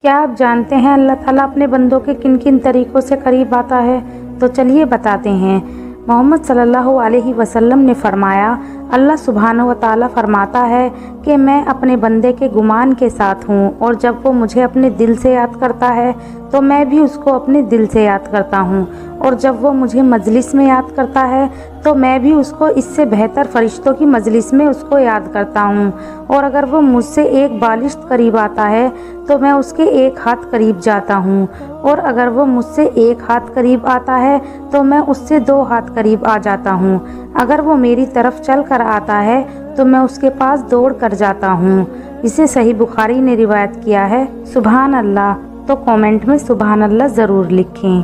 क्या आप जानते हैं अल्लाह ताला अपने बंदों के किन किन तरीक़ों से करीब आता है? तो चलिए बताते हैं। मोहम्मद सल्लल्लाहु अलैहि वसल्लम ने फरमाया, अल्लाह सुब्हानहू व तआला फरमाता है कि मैं अपने बंदे के गुमान के साथ हूँ, और जब वो मुझे अपने दिल से याद करता है तो मैं भी उसको अपने दिल से याद करता हूँ, और जब वो मुझे मजलिस में याद करता है तो मैं भी उसको इससे बेहतर फरिश्तों की मजलिस में उसको याद करता हूँ। और अगर वो मुझसे एक बालिश्त करीब आता है तो मैं उसके एक हाथ करीब जाता हूँ, और अगर वो मुझसे एक हाथ करीब आता है तो मैं उससे 2 हाथ करीब आ जाता हूँ। अगर वो मेरी तरफ चल कर आता है तो मैं उसके पास दौड़ कर जाता हूँ। इसे सही बुखारी ने रिवायत किया है। सुभान अल्लाह। तो कमेंट में सुभान अल्लाह ज़रूर लिखें।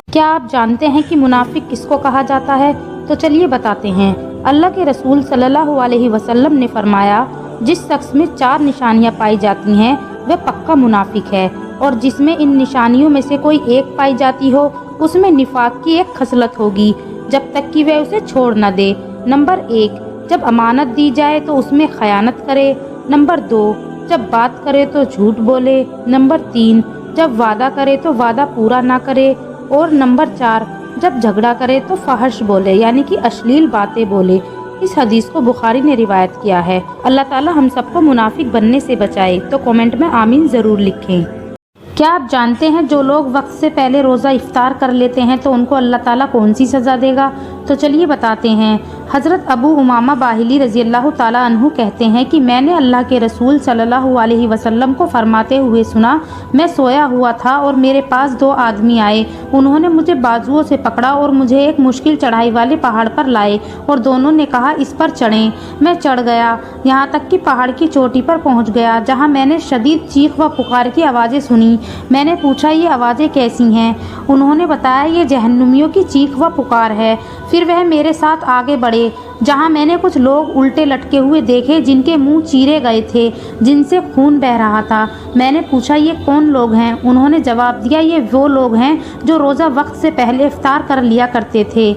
क्या आप जानते हैं कि मुनाफिक किसको कहा जाता है? तो चलिए बताते हैं। अल्लाह के रसूल सल्लल्लाहु अलैहि वसल्लम ने फरमाया, जिस शख्स में 4 निशानियां पाई जाती हैं वह पक्का मुनाफिक है, और जिसमें इन निशानियों में से कोई एक पाई जाती हो उसमें निफाक की एक खसलत होगी जब तक कि वह उसे छोड़ न दे। नंबर 1, जब अमानत दी जाए तो उसमें खयानत करे। नंबर 2, जब बात करे तो झूठ बोले। नंबर 3, जब वादा करे तो वादा पूरा ना करे। और नंबर 4, जब झगड़ा करे तो फहश बोले, यानी कि अश्लील बातें बोले। इस हदीस को बुखारी ने रिवायत किया है। अल्लाह ताला हम सबको मुनाफिक बनने से बचाए। तो कमेंट में आमीन ज़रूर लिखें। क्या आप जानते हैं जो लोग वक्त से पहले रोज़ा इफ्तार कर लेते हैं तो उनको अल्लाह ताला कौन सी सज़ा देगा? तो चलिए बताते हैं। हज़रत अबू उमामा बाहिली रज़ी अल्लाह ताला अन्हु कहते हैं कि मैंने अल्लाह के रसूल सल्लल्लाहु अलैहि वसल्लम को फरमाते हुए सुना, मैं सोया हुआ था और मेरे पास 2 आदमी आए। उन्होंने मुझे बाजुओं से पकड़ा और मुझे एक मुश्किल चढ़ाई वाले पहाड़ पर लाए, और दोनों ने कहा इस पर चढ़ें। मैं चढ़ गया, यहाँ तक कि पहाड़ की चोटी पर पहुँच गया, जहाँ मैंने शदीद चीख व पुकार की आवाज़ें सुनी। मैंने पूछा ये आवाज़ें कैसी हैं? उन्होंने बताया ये जहन्नुमियों की चीख व पुकार है। फिर वह मेरे साथ आगे बढ़े, जहाँ मैंने कुछ लोग उल्टे लटके हुए देखे जिनके मुंह चीरे गए थे, जिनसे खून बह रहा था। मैंने पूछा ये कौन लोग हैं? उन्होंने जवाब दिया ये वो लोग हैं जो रोज़ा वक्त से पहले इफ्तार कर लिया करते थे।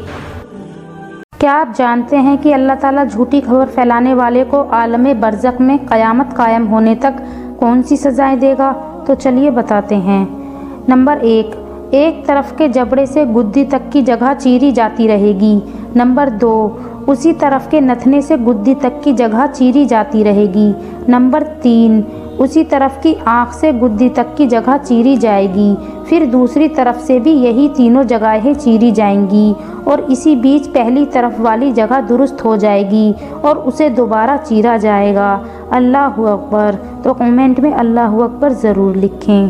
क्या आप जानते हैं कि अल्लाह ताला झूठी खबर फैलाने वाले को आलम बरज़ख में क़यामत कायम होने तक कौन सी सज़ाएं देगा? तो चलिए बताते हैं। नंबर 1, एक तरफ के जबड़े से गुद्दी तक की जगह चीरी जाती रहेगी। नंबर 2, उसी तरफ के नथने से गुद्दी तक की जगह चीरी जाती रहेगी। नंबर 3, उसी तरफ की आँख से गुद्दी तक की जगह चीरी जाएगी। फिर दूसरी तरफ से भी यही तीनों जगहें चीरी जाएंगी, और इसी बीच पहली तरफ वाली जगह दुरुस्त हो जाएगी और उसे दोबारा चीरा जाएगा। अल्लाहु अकबर। तो कमेंट में अल्लाहु अकबर ज़रूर लिखें।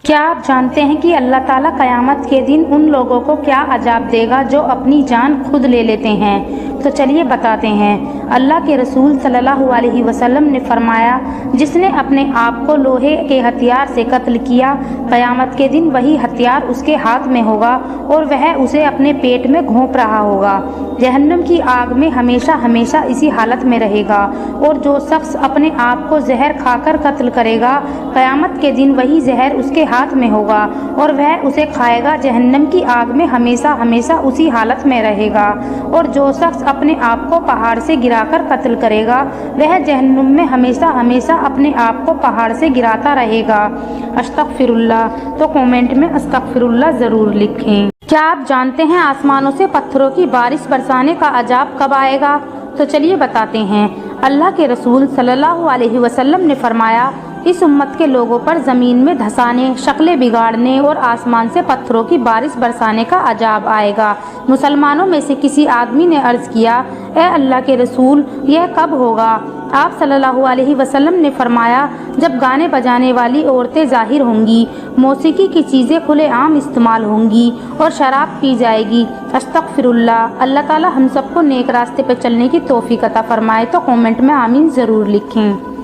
क्या आप जानते हैं कि अल्लाह ताला क़यामत के दिन उन लोगों को क्या अजाब देगा जो अपनी जान खुद ले लेते हैं? तो चलिए बताते हैं। अल्लाह के रसूल सल्लल्लाहु अलैहि वसल्लम ने फरमाया, जिसने अपने आप को लोहे के हथियार से कत्ल किया, क़यामत के दिन वही हथियार उसके हाथ में होगा और वह उसे अपने पेट में घोंप रहा होगा। जहन्नम की आग में हमेशा हमेशा इसी हालत में रहेगा। और जो शख्स अपने आप को जहर खाकर कत्ल करेगा, क़यामत के दिन वही जहर उसके हाथ में होगा और वह उसे खाएगा। जहन्नम की आग में हमेशा हमेशा उसी हालत में रहेगा। और जो शख्स अपने आप को पहाड़ से गिराकर कत्ल करेगा, वह जहन्नुम में हमेशा हमेशा अपने आप को पहाड़ से गिराता रहेगा। अस्तगफिरुल्लाह। तो कमेंट में अस्तगफिरुल्लाह ज़रूर लिखें। क्या आप जानते हैं आसमानों से पत्थरों की बारिश बरसाने का अजाब कब आएगा? तो चलिए बताते हैं। अल्लाह के रसूल सल्लल्लाहु अलैहि वसल्लम ने फरमाया, इस उम्मत के लोगों पर ज़मीन में धंसाने, शक्लें बिगाड़ने और आसमान से पत्थरों की बारिश बरसाने का अजाब आएगा। मुसलमानों में से किसी आदमी ने अर्ज़ किया, ए अल्लाह के रसूल, यह कब होगा? आप सल्लल्लाहु अलैहि वसल्लम ने फरमाया, जब गाने बजाने वाली औरतें ज़ाहिर होंगी, मौसीकी की चीज़ें खुलेआम इस्तेमाल होंगी और शराब पी जाएगी। अस्तगफिरुल्लाह। अल्लाह ताला हम सबको नेक रास्ते पर चलने की तौफीक अता फरमाए। तो कमेंट में आमीन ज़रूर लिखें।